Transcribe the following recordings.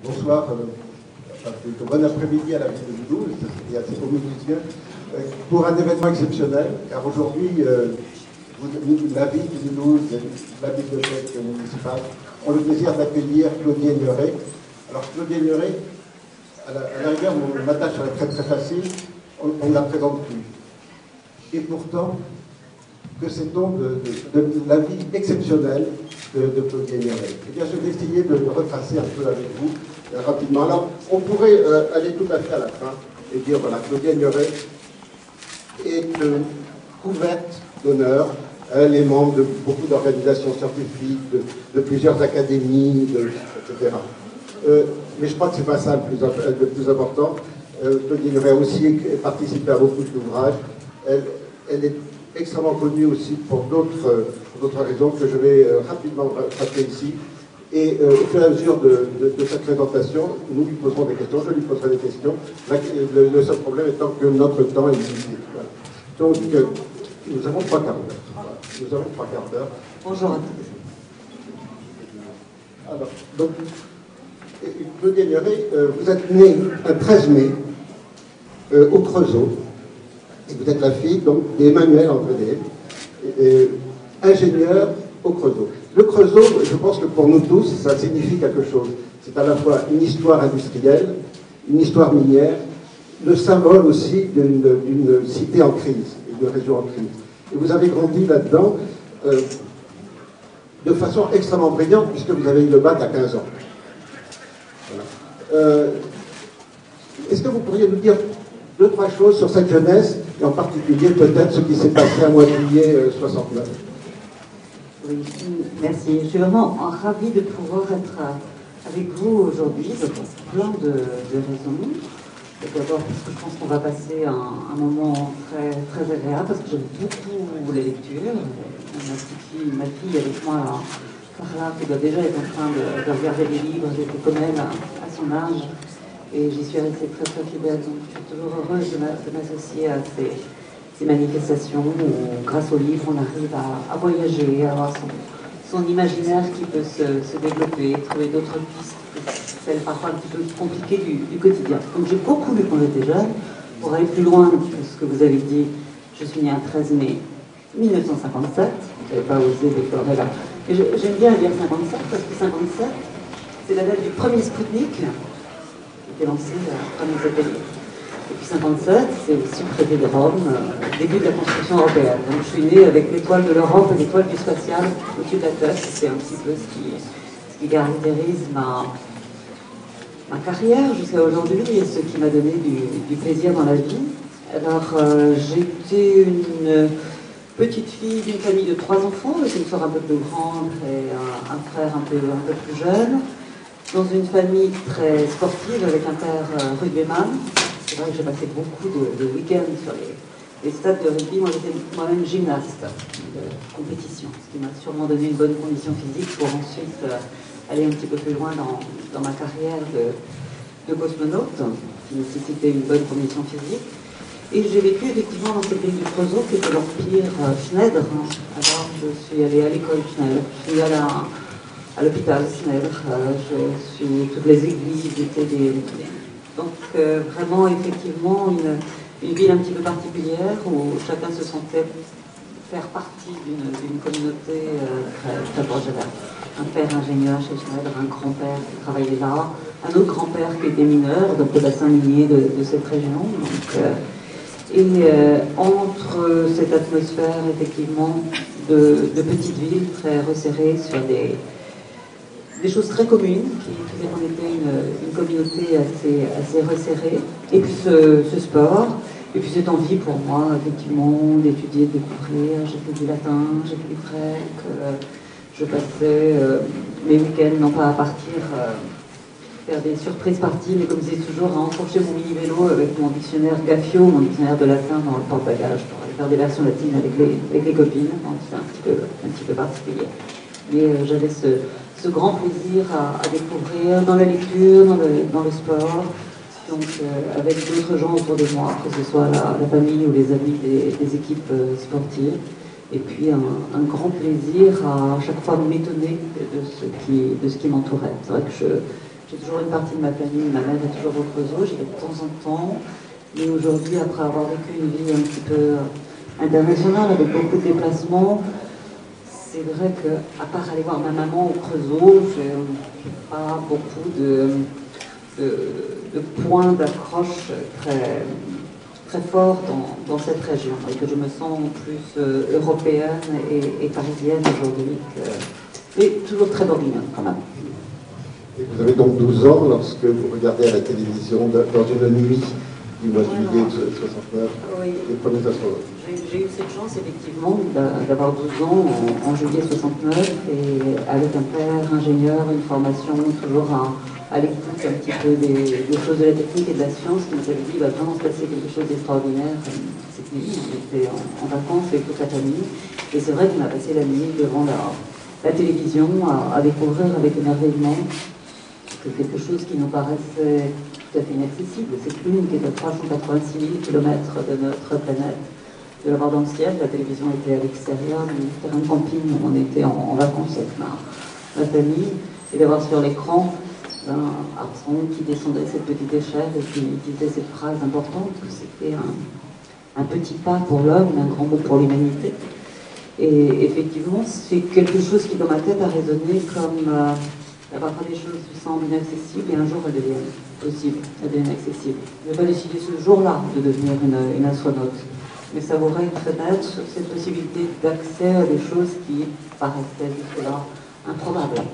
Bonsoir, plutôt bon après-midi à la ville de Mulhouse et à ses communautés pour un événement exceptionnel, car aujourd'hui, la ville de Mulhouse, la bibliothèque municipale, ont le plaisir d'accueillir Claudie Aigneret. Alors Claudie Aigneret, à la rigueur, ma tâche est très très facile, on ne la présente plus. Et pourtant, que sait-on de la vie exceptionnelle de Claudie Aigneret? Eh bien, je vais essayer de le retracer un peu avec vous rapidement. Alors, on pourrait aller tout à fait à la fin et dire, voilà, Claudie Aigneret est couverte d'honneur. Elle est membre de beaucoup d'organisations scientifiques, de plusieurs académies, etc. Mais je crois que ce n'est pas ça le plus important. Claudie Aigneret a aussi participé à beaucoup d'ouvrages. Elle est extrêmement connue aussi pour d'autres raisons que je vais rapidement rappeler ici. Et au fur et à mesure de cette présentation, nous lui poserons des questions, je lui poserai des questions. Le seul problème étant que notre temps est limité. Voilà. Donc, nous avons 3 quarts d'heure. Voilà. Nous avons 3 quarts d'heure. Bonjour à tous. Alors, donc, Claudie Aigneret, vous êtes né un 13 mai au Creusot. Et vous êtes la fille d'Emmanuel André, ingénieur au Creusot. Le Creusot, je pense que pour nous tous, ça signifie quelque chose. C'est à la fois une histoire industrielle, une histoire minière, le symbole aussi d'une cité en crise, d'une région en crise. Et vous avez grandi là-dedans de façon extrêmement brillante, puisque vous avez eu le bac à 15 ans. Voilà. Est-ce que vous pourriez nous dire 2-3 choses sur cette jeunesse, et en particulier peut-être ce qui s'est passé à mois de juillet 69. Oui, merci. Je suis vraiment ravie de pouvoir être avec vous aujourd'hui pour plein de raisons. D'abord parce que je pense qu'on va passer un moment très, très agréable, parce que j'aime beaucoup les lectures. Ma fille avec moi, Carla, qui doit déjà être en train de regarder des livres, j'étais comme elle à son âge. Et j'y suis restée très très fidèle, donc je suis toujours heureuse de m'associer à ces manifestations où, grâce au livre, on arrive à voyager, à avoir son imaginaire qui peut se développer, trouver d'autres pistes que celles parfois un petit peu compliquées du quotidien. Donc j'ai beaucoup lu quand j'étais jeune. Pour aller plus loin que ce que vous avez dit, je suis née un 13 mai 1957, je n'avais pas osé déclarer là. Et j'aime bien dire 57 parce que 57, c'est la date du premier Spoutnik, qui était lancé après mes ateliers. Et puis 57, c'est aussi le traité de Rome, début de la construction européenne. Donc je suis née avec l'étoile de l'Europe et l'étoile du spatial au-dessus de la tête. C'est un petit peu ce qui caractérise ma carrière jusqu'à aujourd'hui et ce qui m'a donné du plaisir dans la vie. Alors j'étais une petite fille d'une famille de 3 enfants, avec une sœur un peu plus grande et un frère un peu plus jeune. Dans une famille très sportive avec un père rugbyman. C'est vrai que j'ai passé beaucoup de week-ends sur les stades de rugby. Moi, j'étais moi-même gymnaste de compétition, ce qui m'a sûrement donné une bonne condition physique pour ensuite aller un petit peu plus loin dans ma carrière de cosmonaute, qui nécessitait une bonne condition physique. Et j'ai vécu effectivement dans cette ville du Creusot, qui était l'empire Schneider. Alors, je suis allée à l'école Schneider, je suis allée à l'hôpital Schneider, je suis toutes les églises étaient donc vraiment effectivement une ville un petit peu particulière où chacun se sentait faire partie d'une communauté très, très proche. Un père ingénieur chez Schneider, un grand-père qui travaillait là, un autre grand-père qui était mineur, donc le bassin minier de cette région. Donc, entre cette atmosphère effectivement de petites villes très resserrées sur des choses très communes qui faisaient qu'on était une communauté assez resserrée, et puis ce sport, et puis cette envie pour moi effectivement d'étudier, de découvrir. J'ai fait du latin, j'ai fait du grec, je passais mes week-ends non pas à partir faire des surprises parties, mais comme je dis toujours, à enfourcher mon mini-vélo avec mon dictionnaire Gaffio, mon dictionnaire de latin dans le porte-bagages pour aller faire des versions latines avec les copines. C'est un petit peu particulier. Mais j'avais ce grand plaisir à découvrir dans la lecture, dans le sport, donc avec d'autres gens autour de moi, que ce soit la famille ou les amis des équipes sportives. Et puis un grand plaisir à chaque fois m'étonner de ce qui m'entourait. C'est vrai que J'ai toujours une partie de ma famille, ma mère est toujours au Creusot, j'y vais de temps en temps. Mais aujourd'hui, après avoir vécu une vie un petit peu internationale, avec beaucoup de déplacements, c'est vrai qu'à part aller voir ma maman au Creusot, je n'ai pas beaucoup de points d'accroche très forts dans cette région, et que je me sens plus européenne et parisienne aujourd'hui, et toujours très bourguignonne quand même. Et vous avez donc 12 ans lorsque vous regardez à la télévision dans une nuit du mois de juillet de 69, oui. Les premiers astronautes. J'ai eu cette chance effectivement d'avoir 12 ans en juillet 69, et avec un père ingénieur, une formation toujours à l'écoute un petit peu des choses de la technique et de la science, qui nous avait dit il va vraiment se passer quelque chose d'extraordinaire cette nuit. On était en vacances avec toute la famille, et c'est vrai qu'on a passé la nuit devant la télévision à découvrir avec émerveillement que quelque chose qui nous paraissait tout à fait inaccessible, cette lune qui est à 386 000 km de notre planète, de l'avoir dans le ciel. La télévision était à l'extérieur du terrain de camping où on était en vacances avec ma famille, et d'avoir sur l'écran un garçon qui descendait cette petite échelle et qui disait cette phrase importante que c'était un petit pas pour l'homme, un grand mot pour l'humanité. Et effectivement, c'est quelque chose qui dans ma tête a résonné comme parfois des choses qui semblent inaccessibles, et un jour elles deviennent possibles, elles deviennent accessibles. Je n'ai pas décidé ce jour-là de devenir une astronaute, mais savourer une fenêtre sur cette possibilité d'accès à des choses qui paraissaient jusque-là improbables.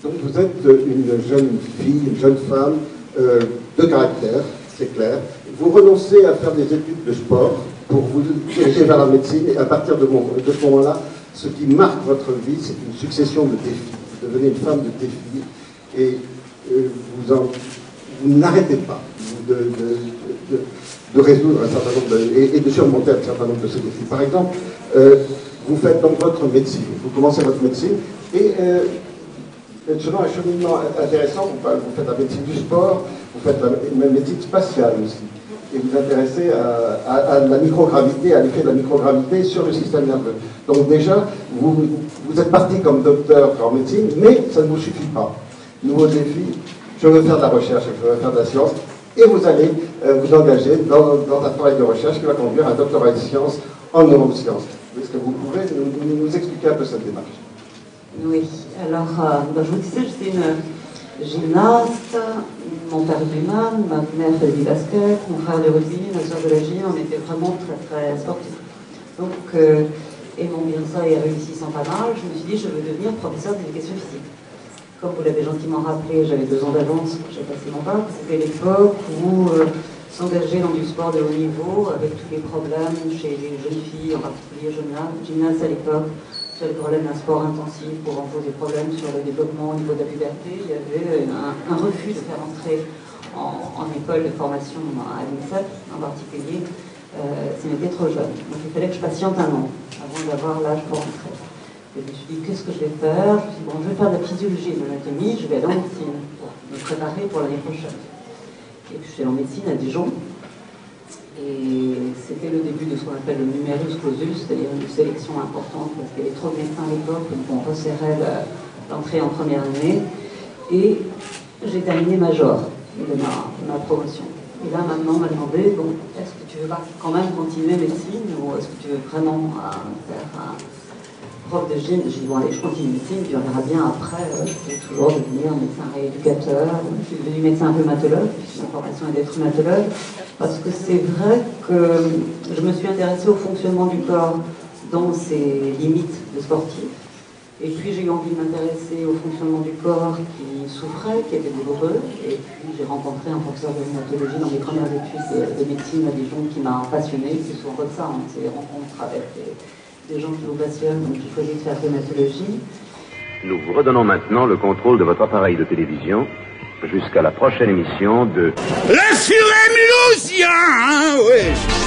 Donc vous êtes une jeune fille, une jeune femme de caractère, c'est clair. Vous renoncez à faire des études de sport pour vous diriger vers la médecine, et à partir de ce moment-là, ce qui marque votre vie, c'est une succession de défis. Vous devenez une femme de défis, et vous n'arrêtez pas de résoudre un certain nombre et de surmonter un certain nombre de ces défis. Par exemple, vous faites donc votre médecine, vous commencez votre médecine, et selon un cheminement intéressant, vous faites la médecine du sport, vous faites la médecine spatiale aussi, et vous intéressez à la microgravité, à l'effet de la microgravité sur le système nerveux. Donc déjà, vous êtes parti comme docteur en médecine, mais ça ne vous suffit pas. Nouveau défi, je veux faire de la recherche, je veux faire de la science, et vous allez vous engager dans un travail de recherche qui va conduire à un doctorat de sciences en neurosciences. Est-ce que vous pouvez nous expliquer un peu cette démarche? Oui, alors je vous disais, j'étais une gymnaste, mon père est rugbyman, ma mère fait du basket, mon frère du rugby, ma soeur de la gym, on était vraiment très très sportifs. Donc, aimant bien ça et réussissant pas mal, je me suis dit je veux devenir professeur d'éducation physique. Comme vous l'avez gentiment rappelé, j'avais 2 ans d'avance, j'ai passé mon bac, c'était l'époque où s'engager dans du sport de haut niveau, avec tous les problèmes chez les jeunes filles, en particulier gymnastes à l'époque, sur les problèmes d'un sport intensif, pour en poser des problèmes sur le développement au niveau de la puberté, il y avait un refus de faire entrer en école de formation à l'INSEP en particulier, si on était trop jeune. Donc il fallait que je patiente 1 an avant d'avoir l'âge pour entrer. Et je me suis dit, qu'est-ce que je vais faire? Je me suis dit, bon, je vais faire de la physiologie et de l'anatomie, je vais aller en médecine pour me préparer pour l'année prochaine. Et puis je suis allée en médecine à Dijon. Et c'était le début de ce qu'on appelle le numerus clausus, c'est-à-dire une sélection importante parce qu'il y avait trop de médecins à l'époque, donc on resserrait l'entrée en première année. Et j'ai terminé major de ma promotion. Et là maintenant on m'a demandé, bon, est-ce que tu veux pas quand même continuer médecine, ou est-ce que tu veux vraiment faire un prof de gym? J'ai dit bon allez, je continue médecine, puis on verra bien après, je peux toujours devenir médecin rééducateur. Je suis devenue médecin rhumatologue, puisque ma formation est d'être rhumatologue. Parce que c'est vrai que je me suis intéressée au fonctionnement du corps dans ses limites de sportif. Et puis j'ai eu envie de m'intéresser au fonctionnement du corps qui souffrait, qui était douloureux. Et puis j'ai rencontré un professeur de rhumatologie dans mes premières études de médecine à Dijon qui m'a passionnée. C'est souvent comme ça, ces rencontres avec des gens qui vous passionnent, donc j'ai choisi de faire rhumatologie. Nous vous redonnons maintenant le contrôle de votre appareil de télévision jusqu'à la prochaine émission de... Le furet mulhousien, oui.